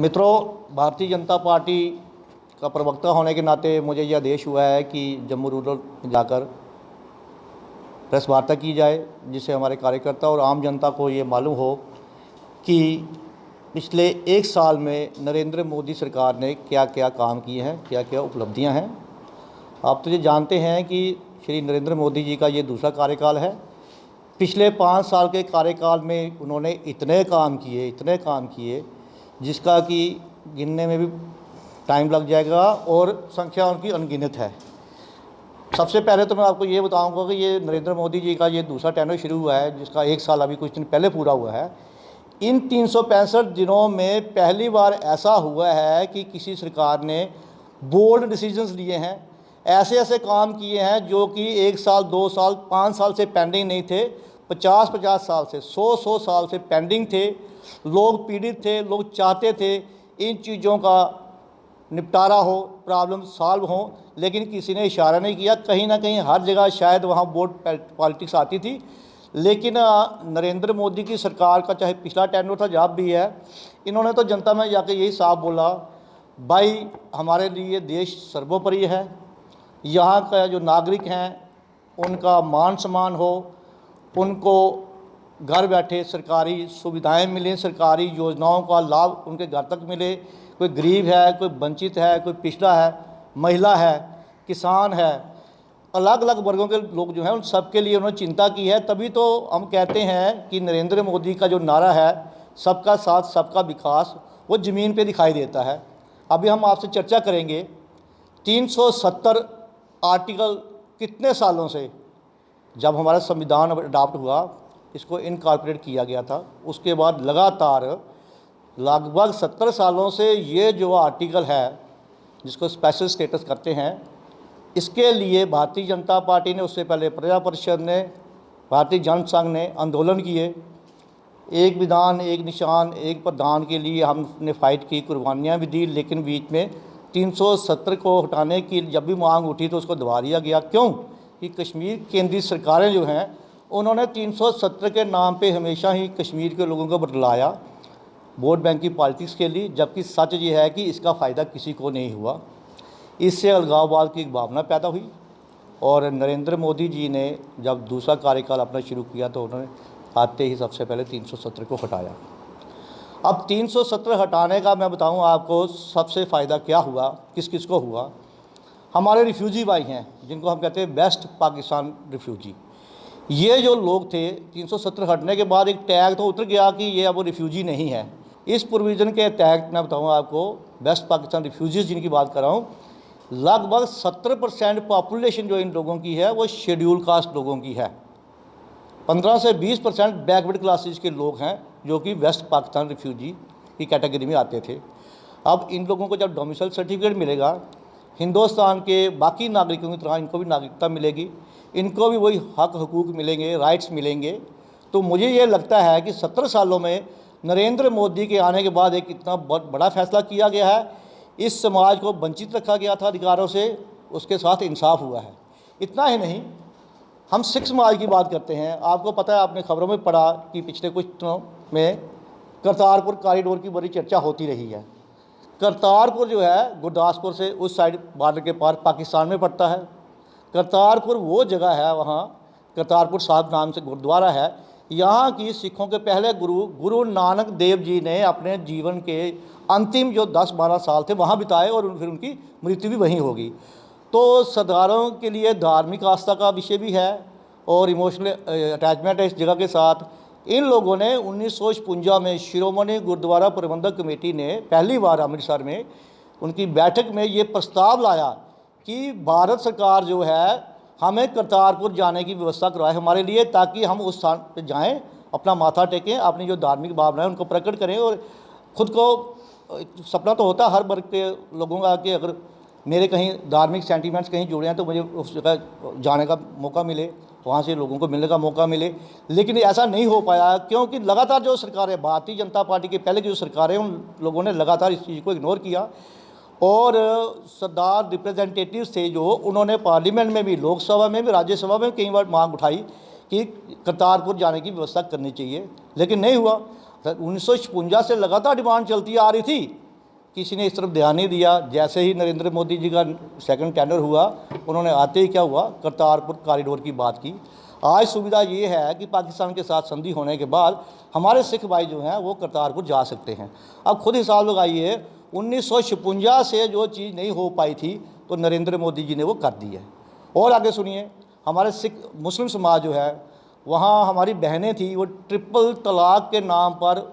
मित्रों, भारतीय जनता पार्टी का प्रवक्ता होने के नाते मुझे यह आदेश हुआ है कि जम्मू रूरल में जाकर प्रेस वार्ता की जाए, जिससे हमारे कार्यकर्ता और आम जनता को ये मालूम हो कि पिछले एक साल में नरेंद्र मोदी सरकार ने क्या क्या काम किए हैं, क्या क्या उपलब्धियां हैं। आप तो ये जानते हैं कि श्री नरेंद्र मोदी जी का ये दूसरा कार्यकाल है। पिछले 5 साल के कार्यकाल में उन्होंने इतने काम किए जिसका कि गिनने में भी टाइम लग जाएगा और संख्या उनकी अनगिनत है। सबसे पहले तो मैं आपको ये बताऊंगा कि ये नरेंद्र मोदी जी का ये दूसरा टेन्योर शुरू हुआ है, जिसका 1 साल अभी कुछ दिन पहले पूरा हुआ है। इन 365 दिनों में पहली बार ऐसा हुआ है कि किसी सरकार ने बोल्ड डिसीजंस लिए हैं, ऐसे ऐसे काम किए हैं जो कि 1 साल, 2 साल, 5 साल से पेंडिंग नहीं थे, 50-50 साल से, 100-100 साल से पेंडिंग थे। लोग पीड़ित थे, लोग चाहते थे इन चीज़ों का निपटारा हो, प्रॉब्लम सॉल्व हो, लेकिन किसी ने इशारा नहीं किया। कहीं ना कहीं हर जगह शायद वहाँ वोट पॉलिटिक्स आती थी, लेकिन नरेंद्र मोदी की सरकार का चाहे पिछला टेन्योर था जब भी है, इन्होंने तो जनता में जाके यही साफ बोला, भाई हमारे लिए देश सर्वोपरि है, यहाँ का जो नागरिक हैं उनका मान सम्मान हो, उनको घर बैठे सरकारी सुविधाएं मिलें, सरकारी योजनाओं का लाभ उनके घर तक मिले। कोई गरीब है, कोई वंचित है, कोई पिछड़ा है, महिला है, किसान है, अलग अलग वर्गों के लोग जो हैं उन सब के लिए उन्होंने चिंता की है। तभी तो हम कहते हैं कि नरेंद्र मोदी का जो नारा है, सबका साथ सबका विकास, वो ज़मीन पे दिखाई देता है। अभी हम आपसे चर्चा करेंगे 370 आर्टिकल कितने सालों से, जब हमारा संविधान अडॉप्ट हुआ, इसको इनकॉर्पोरेट किया गया था, उसके बाद लगातार लगभग 70 सालों से ये जो आर्टिकल है जिसको स्पेशल स्टेटस करते हैं, इसके लिए भारतीय जनता पार्टी ने, उससे पहले प्रजा परिषद ने, भारतीय जनसंघ ने आंदोलन किए। एक विधान एक निशान एक प्रधान के लिए हमने फ़ाइट की, कुर्बानियाँ भी दी, लेकिन बीच में 370 को हटाने की जब भी मांग उठी तो उसको दबा दिया गया। क्यों? कि कश्मीर केंद्रीय सरकारें जो हैं उन्होंने 370 के नाम पे हमेशा ही कश्मीर के लोगों को बदलाया वोट बैंक की पॉलिटिक्स के लिए, जबकि सच ये है कि इसका फ़ायदा किसी को नहीं हुआ। इससे अलगाववाद की एक भावना पैदा हुई और नरेंद्र मोदी जी ने जब दूसरा कार्यकाल अपना शुरू किया तो उन्होंने आते ही सबसे पहले 370 को हटाया। अब 370 हटाने का मैं बताऊं आपको सबसे फ़ायदा क्या हुआ, किस किस को हुआ। हमारे रिफ्यूजी भाई हैं जिनको हम कहते हैं वेस्ट पाकिस्तान रिफ्यूजी, ये जो लोग थे 370 हटने के बाद एक टैग तो उतर गया कि ये अब वो रिफ्यूजी नहीं है। इस प्रोविज़न के तहत मैं बताऊँ आपको, वेस्ट पाकिस्तान रिफ्यूजीज़ जिनकी बात कर रहा हूँ, लगभग 70% पॉपुलेशन जो इन लोगों की है वो शेड्यूल कास्ट लोगों की है। 15 से 20% बैकवर्ड क्लासेज के लोग हैं जो कि वेस्ट पाकिस्तान रिफ्यूजी की कैटेगरी में आते थे। अब इन लोगों को जब डोमिसाइल सर्टिफिकेट मिलेगा, हिंदुस्तान के बाकी नागरिकों की तरह इनको भी नागरिकता मिलेगी, इनको भी वही हक हकूक़ मिलेंगे, राइट्स मिलेंगे। तो मुझे ये लगता है कि 17 सालों में नरेंद्र मोदी के आने के बाद एक इतना बहुत बड़ा फैसला किया गया है। इस समाज को वंचित रखा गया था अधिकारों से, उसके साथ इंसाफ हुआ है। इतना ही नहीं, हम सिख समाज की बात करते हैं। आपको पता है, आपने खबरों में पढ़ा कि पिछले कुछ दिनों में करतारपुर कॉरिडोर की बड़ी चर्चा होती रही है। करतारपुर जो है गुरदासपुर से उस साइड बॉर्डर के पार पाकिस्तान में पड़ता है। करतारपुर वो जगह है, वहाँ करतारपुर साहिब नाम से गुरुद्वारा है। यहाँ की सिखों के पहले गुरु नानक देव जी ने अपने जीवन के अंतिम जो 10-12 साल थे वहाँ बिताए और फिर उनकी मृत्यु भी वहीं होगी। तो सरदारों के लिए धार्मिक आस्था का विषय भी है और इमोशनल अटैचमेंट है इस जगह के साथ। इन लोगों ने 1956 में शिरोमणि गुरुद्वारा प्रबंधक कमेटी ने पहली बार अमृतसर में उनकी बैठक में ये प्रस्ताव लाया कि भारत सरकार जो है हमें करतारपुर जाने की व्यवस्था करवाए हमारे लिए, ताकि हम उस स्थान पर जाएं, अपना माथा टेकें, अपनी जो धार्मिक भावना है उनको प्रकट करें। और ख़ुद को सपना तो होता है हर वर्ग के लोगों का कि अगर मेरे कहीं धार्मिक सेंटीमेंट्स कहीं जुड़े हैं तो मुझे उस जगह जाने का मौका मिले, वहाँ से लोगों को मिलने का मौका मिले। लेकिन ऐसा नहीं हो पाया क्योंकि लगातार जो सरकारें, भारतीय जनता पार्टी के पहले की जो सरकारें, उन लोगों ने लगातार इस चीज़ को इग्नोर किया। और सरदार रिप्रेजेंटेटिव्स थे जो, उन्होंने पार्लियामेंट में भी, लोकसभा में भी, राज्यसभा में कई बार मांग उठाई कि करतारपुर जाने की व्यवस्था करनी चाहिए, लेकिन नहीं हुआ। 1956 से लगातार डिमांड चलती आ रही थी किसी ने इस तरफ ध्यान नहीं दिया। जैसे ही नरेंद्र मोदी जी का सेकंड टेंडर हुआ, उन्होंने आते ही क्या हुआ, करतारपुर कॉरिडोर की बात की। आज सुविधा ये है कि पाकिस्तान के साथ संधि होने के बाद हमारे सिख भाई जो हैं वो करतारपुर जा सकते हैं। अब खुद हिसाब लगाइए, 1956 से जो चीज़ नहीं हो पाई थी तो नरेंद्र मोदी जी ने वो कर दी है। और आगे सुनिए, हमारे सिख मुस्लिम समाज जो है, वहाँ हमारी बहनें थी, वो ट्रिपल तलाक के नाम पर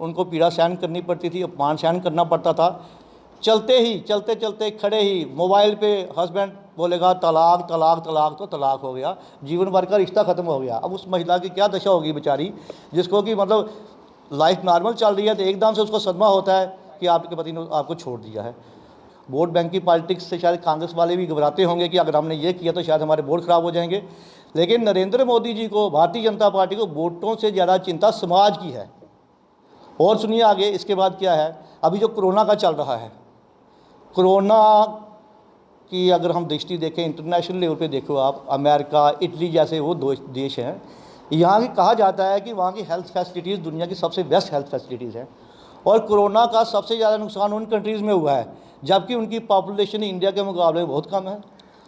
उनको पीड़ा सहन करनी पड़ती थी, अपमान सहन करना पड़ता था। चलते चलते खड़े ही मोबाइल पे हस्बैंड बोलेगा तलाक तलाक तलाक, तो तलाक हो गया, जीवन भर का रिश्ता ख़त्म हो गया। अब उस महिला की क्या दशा होगी बेचारी, जिसको कि मतलब लाइफ नॉर्मल चल रही है तो एकदम से उसको सदमा होता है कि आपके पति ने आपको छोड़ दिया है। वोट बैंक की पॉलिटिक्स से शायद कांग्रेस वाले भी घबराते होंगे कि अगर हमने ये किया तो शायद हमारे वोट खराब हो जाएंगे। लेकिन नरेंद्र मोदी जी को, भारतीय जनता पार्टी को वोटों से ज़्यादा चिंता समाज की है। और सुनिए आगे, इसके बाद क्या है, अभी जो कोरोना का चल रहा है, कोरोना की अगर हम दृष्टि देखें इंटरनेशनल लेवल पे, देखो आप, अमेरिका, इटली जैसे वो दो देश हैं, यहाँ की कहा जाता है कि वहाँ की हेल्थ फैसिलिटीज़ दुनिया की सबसे बेस्ट हेल्थ फैसिलिटीज़ हैं। और कोरोना का सबसे ज़्यादा नुकसान उन कंट्रीज़ में हुआ है जबकि उनकी पॉपुलेशन इंडिया के मुकाबले में बहुत कम है।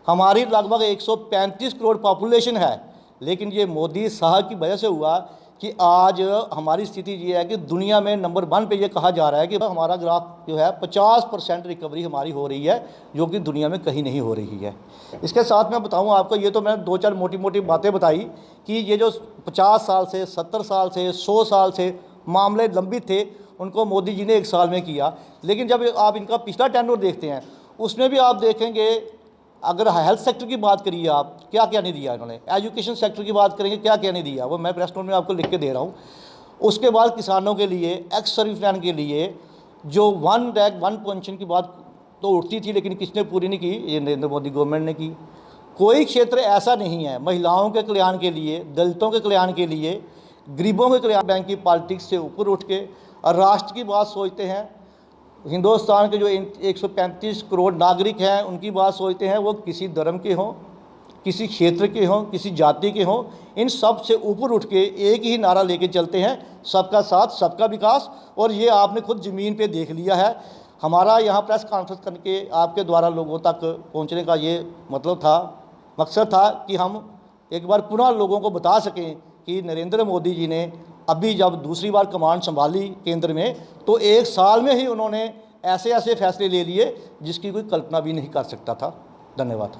हमारी लगभग 135 करोड़ पॉपुलेशन है, लेकिन ये मोदी साहब की वजह से हुआ कि आज हमारी स्थिति ये है कि दुनिया में नंबर 1 पे ये कहा जा रहा है कि हमारा ग्राफ जो है 50% रिकवरी हमारी हो रही है, जो कि दुनिया में कहीं नहीं हो रही है। इसके साथ मैं बताऊं आपको, ये तो मैंने 2-4 मोटी मोटी बातें बताई कि ये जो 50 साल से, 70 साल से, 100 साल से मामले लंबित थे, उनको मोदी जी ने 1 साल में किया। लेकिन जब आप इनका पिछला टेन्योर देखते हैं, उसमें भी आप देखेंगे, अगर हेल्थ सेक्टर की बात करिए आप, क्या क्या नहीं दिया इन्होंने, एजुकेशन सेक्टर की बात करेंगे, क्या क्या नहीं दिया, वो मैं प्रेस नोट में आपको लिख के दे रहा हूँ। उसके बाद किसानों के लिए, एक्स सर्विसमैन के लिए जो 1 रैंक 1 पेंशन की बात तो उठती थी, लेकिन किसने पूरी नहीं की, ये नरेंद्र मोदी गवर्नमेंट ने की। कोई क्षेत्र ऐसा नहीं है महिलाओं के कल्याण के लिए, दलितों के कल्याण के लिए, गरीबों के कल्याण, बैंक की पॉलिटिक्स से ऊपर उठ के और राष्ट्र की बात सोचते हैं। हिंदुस्तान के जो 135 करोड़ नागरिक हैं उनकी बात सोचते हैं, वो किसी धर्म के हों, किसी क्षेत्र के हों, किसी जाति के हों, इन सब से ऊपर उठ के एक ही नारा लेके चलते हैं, सबका साथ सबका विकास। और ये आपने खुद ज़मीन पे देख लिया है। हमारा यहाँ प्रेस कॉन्फ्रेंस करके आपके द्वारा लोगों तक पहुँचने का ये मकसद था कि हम एक बार पुनः लोगों को बता सकें कि नरेंद्र मोदी जी ने अभी जब दूसरी बार कमांड संभाली केंद्र में, तो 1 साल में ही उन्होंने ऐसे ऐसे फैसले ले लिए जिसकी कोई कल्पना भी नहीं कर सकता था। धन्यवाद।